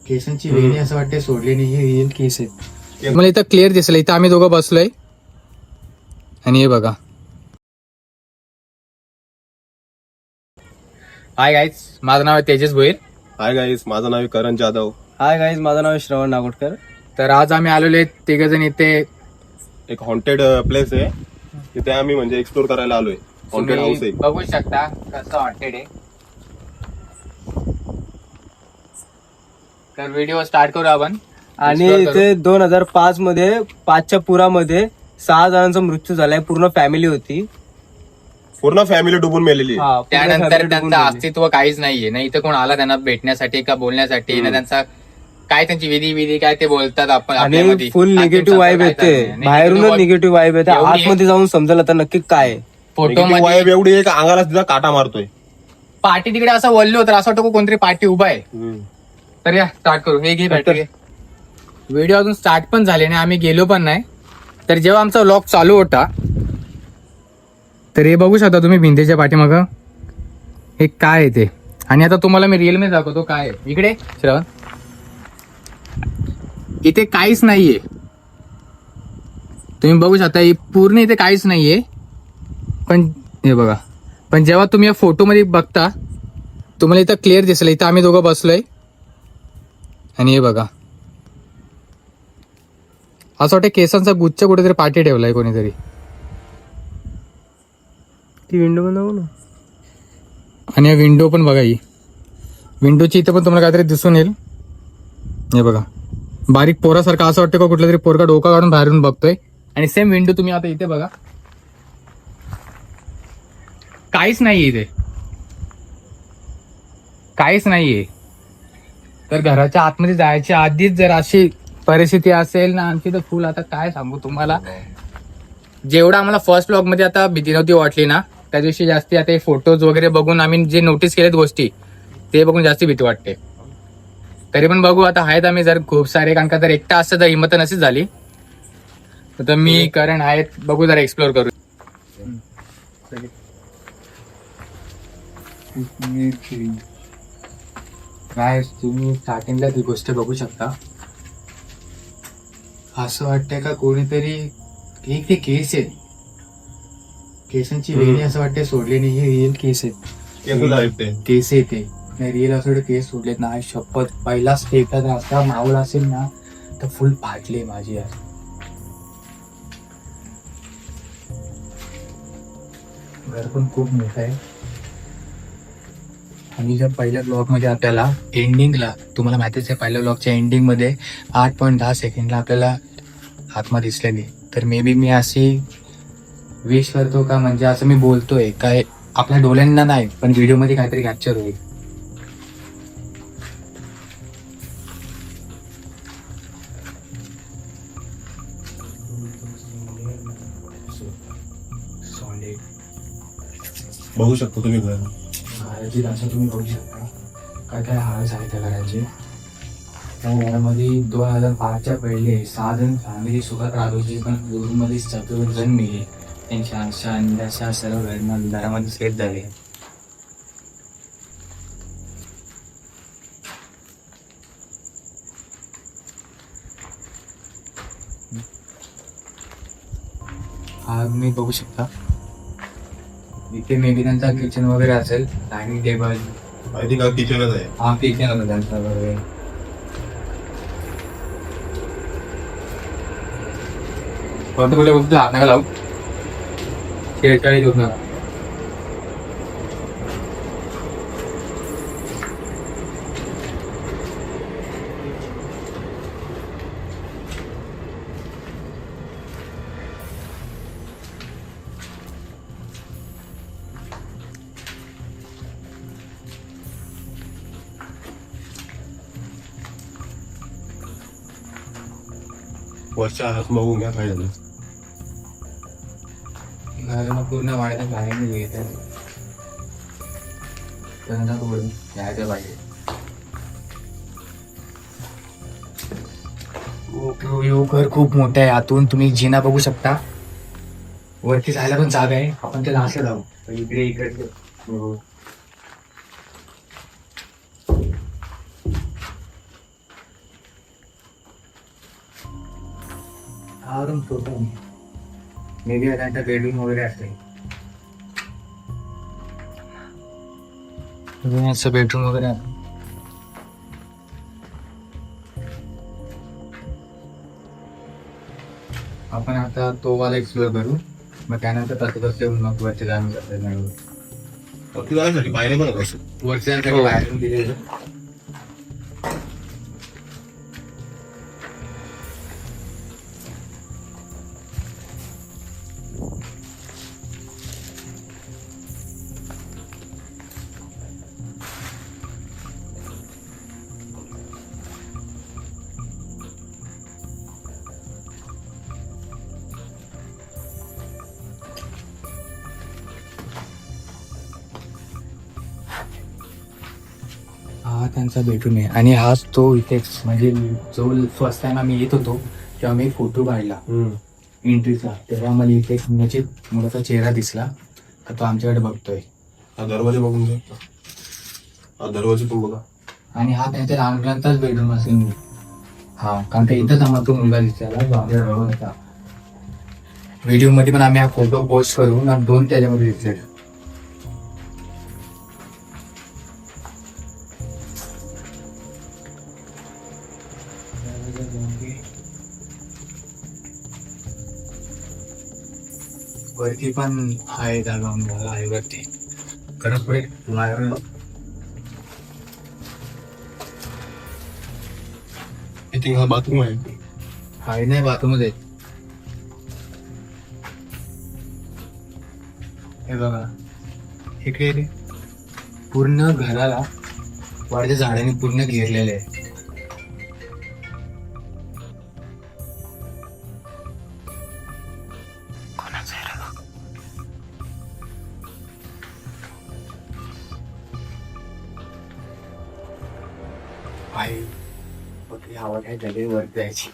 केसांची वेणी असं वाटते सोडली नाही, हे रिअल केस आहेत. मला इथं क्लिअर दिसलं, इथं आम्ही दोघं बसलोय आणि हे बघा. हाय गाईज, माझं नाव आहे तेजस भोईर. हाय गाईज, माझं नाव आहे करण जाधव. हाय गाईज, माझं नाव आहे श्रवण नागोटकर. तर आज आम्ही आलेलो आहे तिघ जण इथे. एक हॉन्टेड प्लेस आहे, तिथे आम्ही म्हणजे एक्सप्लोर करायला आलोय. हॉन्टेड हाऊस आहे. बघू शकता कसं हॉन्टेड आहे. तर व्हिडिओ स्टार्ट करू आपण. आणि Explore करू. इथे 2005 मध्ये 5च्या पुरामध्ये 6 जणांचा मृत्यू झालाय. पूर्ण फॅमिली होती. पूर्ण फॅमिली डुबून मेलेली आहे. हा, पूर्ण त्यानंतर family डुबून त्यांचं गेली. अस्तित्व काहीच नाहीये. नाही इथं कोण आला त्यांना भेटण्यासाठी का बोलण्यासाठी ना त्यांचा काय त्यांची विधी काय ते बोलतात आपण आणि आपल्यामध्ये. फुल निगेटिव्ह वाईब येते. बाहेरूनच निगेटिव्ह वाईब येते. एवढी आहे. आतमध्ये जाऊन समजेल आता नक्की काय आहे. फोटो Negative मध्ये vibe एवढी आहे का अंगाला सुद्धा काटा मारतोय. पार्टी तिकडे असं वळलो तर असं वाटतं कोणतरी पार्टी उभा आहे. तर या स्टार्ट करू. हे घे बॅटरी. व्हिडिओ अजून स्टार्ट पण झाले नाही, आम्ही गेलो पण नाही. तर जेव्हा आमचा व्लॉग चालू होता तर हे बघू शकता तुम्ही भिंतीच्या पाठीमागं हे काय आहे ते. आणि आता तुम्हाला मी रिअल मध्ये दाखवतो काय आहे. इकडे श्रवण, इथे काहीच नाहीये. तुम्ही बघू शकता पूर्ण इथे काहीच नाहीये. पण हे बघा, पण जेव्हा तुम्ही या फोटोमध्ये बघता तुम्हाला इथं क्लिअर दिसेल. इथं आम्ही दोघं बसलोय आणि हे बघा असं वाटतं केसांचा गुच्छ कुठेतरी पाठी ठेवलाय कोणीतरी. ती विंडो बनवू ना. आणि विंडो पण बघा, ही विंडोची इथं पण तुम्हाला काहीतरी दिसून येईल. हे बघा बारीक पोरासारखा असं वाटतं का कुठला तरी पोरगा डोका काढून बाहेरून बघतोय. आणि सेम विंडो तुम्ही आता इथे बघा, काहीच नाहीये इथे, काहीच नाहीये. तर घराच्या आतमध्ये जायच्या आधीच जर अशी परिस्थिती असेल ना आमची तर फुल, आता काय सांगू तुम्हाला. जेवढं आम्हाला फर्स्ट ब्लॉग मध्ये आता भीती नव्हती वाटली ना, त्या दिवशी जास्ती आता हे फोटोज वगैरे बघून आम्ही जे नोटीस केलेत गोष्टी ते बघून जास्ती भीती वाटते. तरी पण बघू आता, आहेत आम्ही जर खूप सारे, कारण का जर एकटा असतं तर हिंमत नसेल झाली. तर मी करण आहेत, बघू जरा एक्सप्लोर करू. काय तुम्ही स्टार्टिंगला ती गोष्ट बघू शकता. असं वाटतंय का कोणीतरी एक ते केस आहेत, केसांची वेणी असं वाटते सोडली नाही, हे रिअल केस आहेत. केस आहेत ते. केस येते नाही, रिअल असं वाटतं केस सोडलेत ना. शपथ पहिलाच एखादा रास्ता मावळ असेल ना तर फुल फाटली माझी यार. घर पण खूप मोठं आहे. आणि जर पहिल्या ब्लॉग मध्ये आपल्याला एंडिंगला, तुम्हाला माहितीच आहे पहिल्या ब्लॉगच्या एंडिंग मध्ये 8.10 सेकंडला आपल्याला आत्मा दिसलेली. तर मे बी मी अशी विश करतो का, म्हणजे असं मी बोलतोय काय आपल्या डोळ्यांना नाही पण व्हिडिओ मध्ये काहीतरी कॅप्चर होईल. बघू शकतो तुम्ही घर. घराची असं तुम्ही बघू शकता काय काय हाल झाले त्या घराचे. त्या घरामध्ये 2005च्या पहिले 6 जण फॅमिली सोबत राहत होती, पण दूरमध्ये 7 जण मेले. त्यांच्या आशा आणि अशा सर्व घरामध्ये सेट झाले. हा मी बघू शकता इथे मे बी त्यांचा किचन वगैरे असेल, डायनिंग टेबल. आय थिंक हा किचनच आहे. हा किचन होता त्यांचा वगैरे. कोणत्या कुठल्या गोष्टी हात नका लावू, खेळचाळी होत नका. वरच्या हात बघून घ्या काय झालं. घराला पूर्ण वाढता बाहेर नाही येत आहे. त्यांना बोलून यायचं पाहिजे. घर खूप मोठं आहे. आतून तुम्ही जिना बघू शकता. वरती जायला पण जागा आहे. आपण त्याला असं जाऊ इकडे इकडे. हा रूम छोटा मे बी त्यांचा बेडरूम वगैरे असेल. असं बेडरूम वगैरे आहे. आपण आता तो वाला एक्सप्लोर करू, मग त्यानंतर तसं तसं मग वरती जाणून जातं. फक्त जाण्यासाठी बाहेर पण असं वरती जाण्यासाठी बाहेरून दिलेलं. हा त्यांचा बेडरूम आहे आणि हाच तो इथे म्हणजे जो फर्स्ट टाइम आम्ही येत होतो तेव्हा मी फोटो काढला एंट्रीचा, तेव्हा मला इथे एक म्हणजे मुलाचा चेहरा दिसला तर तो आमच्याकडे बघतोय. हा दरवाजा बघून घ्या. हा दरवाजा पण बघा. आणि हा त्यांच्या लहान मुलांचाच बेडरूम असेल. हा कारण का इथंच आम्हाला तो मुलगा दिसला. व्हिडिओ मध्ये पण आम्ही हा फोटो पोस्ट करून आणि 2 त्याच्यामध्ये दिसले. वरती पण आहे जागा आहे वरती. खरंच पुढे आय थिंक हा बाथरूम आहे. आहे नाही बाथरूमच आहे. हे बघा इकडे रे पूर्ण घराला वाढत्या झाडाने पूर्ण घेरलेले आहे. भाई बघ हवा काय झाली वर जायची.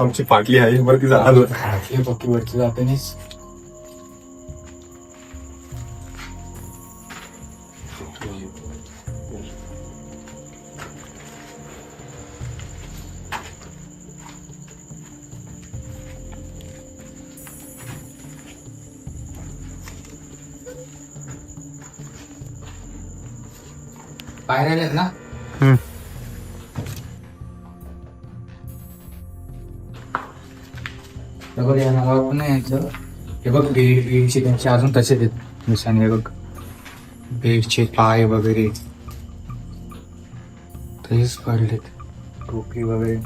आमची पाटली आहे वरती जाणार. पक्की वरती जाते नाही. पायऱ्या आहेत ना. हे बघ या नावावर पण नाही यायचं. हे बघ बेडचे त्यांचे अजून तसेच आहेत निशाणे. हे बघ बेडचे पाय वगैरे तसेच पडलेत. टोपी वगैरे.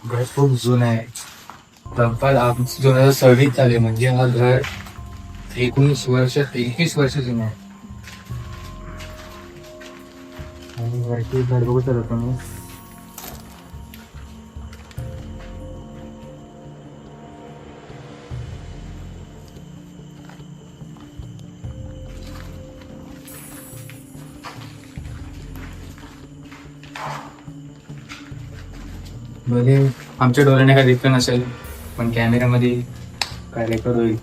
घर खूप जुनं आहे. तब्बल 2026 चालू आहे. म्हणजे हा घर 21 वर्ष जुनं आहे. आणि वरती घर बघू तर तुम्ही. भले आमच्या डोळ्याने काय दिसलं नसेल पण कॅमेऱ्यामध्ये काय रेकॉर्ड होईल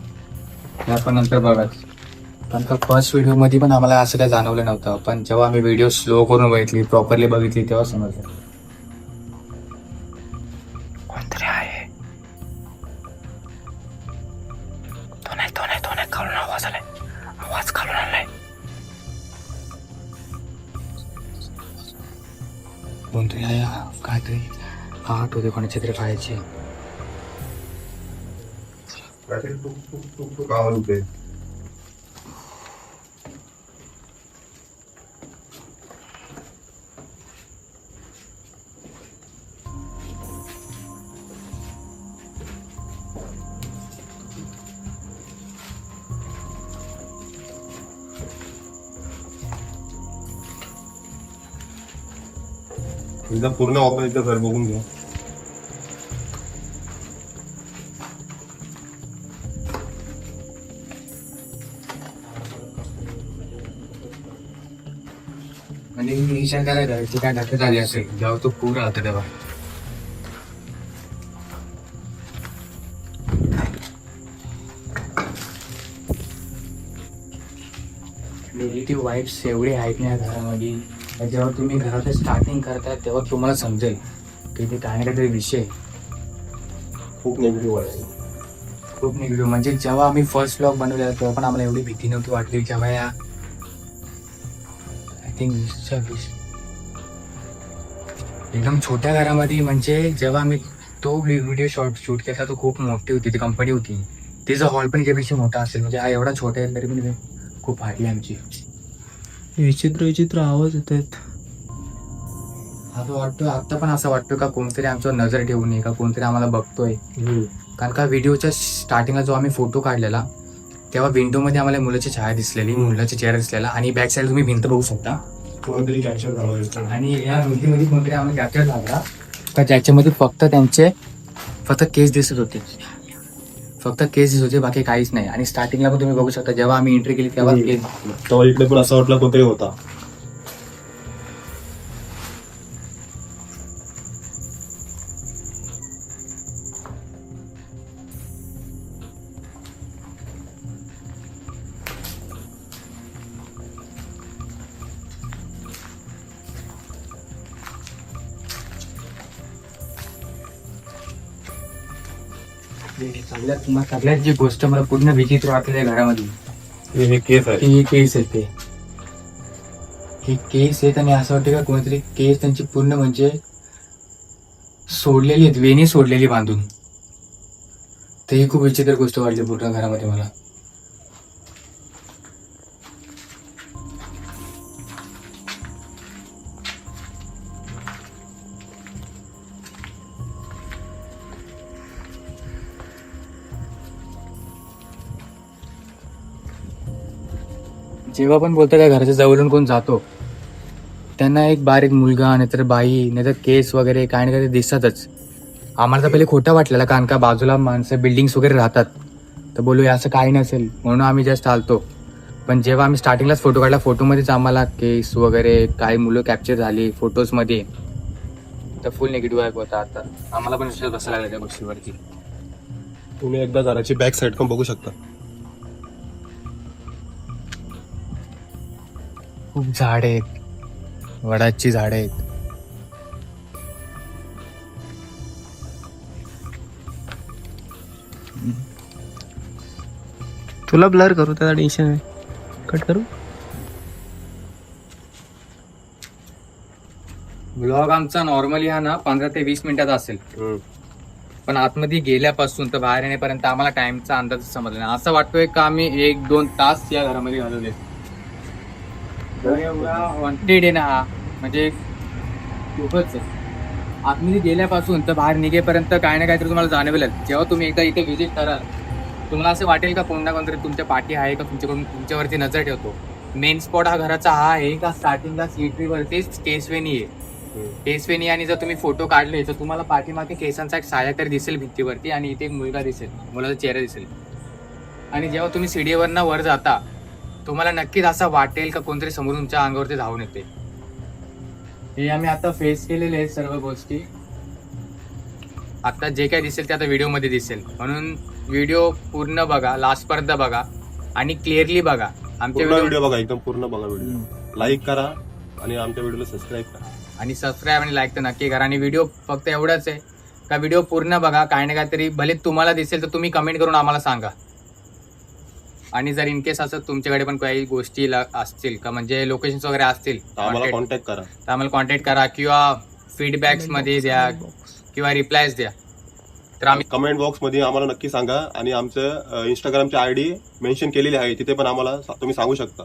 हे आपण नंतर बघा. कारण का फर्स्ट व्हिडिओमध्ये पण आम्हाला असं काय जाणवलं नव्हतं, पण जेव्हा आम्ही व्हिडिओ स्लो करून बघितली प्रॉपरली बघितली तेव्हा समजलं कोणतरी आहे. तो नाही खालून आवाज आलाय. आवाज खालून आलाय. कोणतरी आहे काहीतरी. हा आठवते कोणाची तरी खायची. गावाला होते. एकदम पूर्ण वापर एकदा घर बघून घ्या. म्हणजे मी विचार करायचा की काय धक्का झाली असेल जेव्हा तो पूर आला तेव्हा. निगेटिव्ह वाईब्स एवढे आहेत ना या घरामध्ये, जेव्हा तुम्ही घरात स्टार्टिंग करता तेव्हा तुम्हाला समजेल की ते काय ना काहीतरी विषय खूप निगेटिव्ह आहे. खूप निगेटिव्ह. म्हणजे जेव्हा आम्ही फर्स्ट ब्लॉग बनवलेला तेव्हा पण आम्हाला एवढी भीती नव्हती वाटली. जेव्हा या आय थिंक 20 एकदम छोट्या घरामध्ये, म्हणजे जेव्हा आम्ही तो व्हिडिओ शूट केला तो खूप मोठी होती, ती कंपनी होती, तिचा हॉल पण यापेक्षा मोठा असेल. म्हणजे हा एवढा छोटा आहे तरी पण खूप भारी आमची. विचित्र विचित्र आवाज येत आहेत. असं वाटतं आत्ता पण असं वाटतं का कोणतरी आमच्यावर नजर ठेवून नये, का कोणतरी आम्हाला बघतोय. कारण का व्हिडिओच्या स्टार्टिंगला जो आम्ही फोटो काढलेला तेव्हा विंडोमध्ये आम्हाला मुलाची छाया दिसलेली, मुलाचा चेहरा दिसलेला, आणि बॅक साईड तुम्ही भिंत बघू शकता. कोणतरी कॅप्चर झालं. आणि या भिंतीमध्ये कोणतरी आम्हाला कॅप्चर झाला का ज्याच्यामध्ये फक्त केस दिसत होते, फक्त केस दिसत होते, बाकी काहीच नाही. आणि स्टार्टिंगला पण तुम्ही बघू शकता जेव्हा आम्ही एंट्री केली तेव्हा केस तेव्हा इकडे पण असं वाटलं कोणतरी होता. सगळ्यात जी गोष्ट मला पूर्ण विचित्र वाटली घरामध्ये हे केस आहे. ही केस आहेत. हे केस आहेत आणि असं वाटतं का कोणतरी केस त्यांची पूर्ण म्हणजे सोडलेली आहेत, वेणी सोडलेली बांधून. तर ही खूप विचित्र गोष्ट वाटली पूर्ण घरामध्ये मला. जेव्हा पण बोलतं का घराच्या जवळून कोण जातो त्यांना एक बारीक मुलगा नाहीतर बाई नाहीतर केस वगैरे काय ना काही दिसतातच. आम्हाला तर पहिले खोटं वाटलेलं कारण का बाजूला माणसं बिल्डिंग्स वगैरे राहतात, तर बोलूया असं काही नसेल म्हणून आम्ही जस्ट आलतो. पण जेव्हा आम्ही स्टार्टिंगलाच फोटो काढला फोटोमध्येच आम्हाला केस वगैरे काही मुलं कॅप्चर झाली फोटोजमध्ये, तर फुल निगेटिव्ह वाईब होता. आता आम्हाला पण विश्वास बसायला लागला त्या गोष्टीवरती. तुम्ही एकदा घराची बॅक साईड पण बघू शकता. खूप झाड आहेत, वडाची झाड आहेत. तुला ब्लर करू, त्याचा टेन्शन आहे. कट करू. ब्लॉग आमचा नॉर्मली हा ना 15 ते 20 मिनिटाचा असेल, पण आतमध्ये गेल्यापासून तर बाहेर येण्यापर्यंत आम्हाला टाइमचा अंदाज समजला नाही. असं वाटतोय का आम्ही 1-2 तास या घरामध्ये घालवले. वॉन्टेड आहे ना हा, म्हणजे खूपच आहे. आतमध्ये गेल्यापासून तर बाहेर निघेपर्यंत काय ना काहीतरी तुम्हाला जाणवेल. जेव्हा तुम्ही एकदा इथे व्हिजिट कराल तुम्हाला असं वाटेल का कोण ना कोणतरी तुमच्या पाठी आहे का तुमच्यावरती नजर ठेवतो. मेन स्पॉट हा घराचा हा आहे का स्टार्टिंगला सीटरीवरतीच केसवेणी आहे. केसवेणी, आणि जर तुम्ही फोटो काढले तर तुम्हाला पाठीमागे केसांचा एक साया तर दिसेल भिंतीवरती, आणि इथे एक मुलगा दिसेल, मुलाचा चेहरा दिसेल. आणि जेव्हा तुम्ही सीडीवरनं वर जाता तुम्हाला नक्कीच असं वाटेल का कोणतरी समोर तुमच्या अंगावरती धावून येते. हे आम्ही आता फेस केलेले आहेत सर्व गोष्टी. आता जे काय दिसेल ते आता व्हिडिओमध्ये दिसेल, म्हणून व्हिडिओ पूर्ण बघा, लास्ट पर्यंत बघा आणि क्लिअरली बघा. आमच्या व्हिडिओ बघा, एकदम पूर्ण बघा व्हिडिओ. लाईक करा आणि आमच्या व्हिडिओला सबस्क्राईब करा. आणि सबस्क्राईब आणि लाईक तर नक्की करा. आणि व्हिडिओ फक्त एवढंच आहे का व्हिडिओ पूर्ण बघा. काय ना काहीतरी भले तुम्हाला दिसेल तर तुम्ही कमेंट करून आम्हाला सांगा. आणि जर इन केस असं तुमच्याकडे पण काही गोष्टी असतील का, म्हणजे लोकेशन्स वगैरे असतील आम्हाला कॉन्टॅक्ट करा, तर आम्हाला कॉन्टॅक्ट करा किंवा फीडबॅक्स मध्ये द्या किंवा रिप्लायज द्या. तर आम्ही कमेंट बॉक्स मध्ये आम्हाला नक्की सांगा. आणि आमचं इंस्टाग्रामची ID मेन्शन केलेली आहे, तिथे पण आम्हाला तुम्ही सांगू शकता.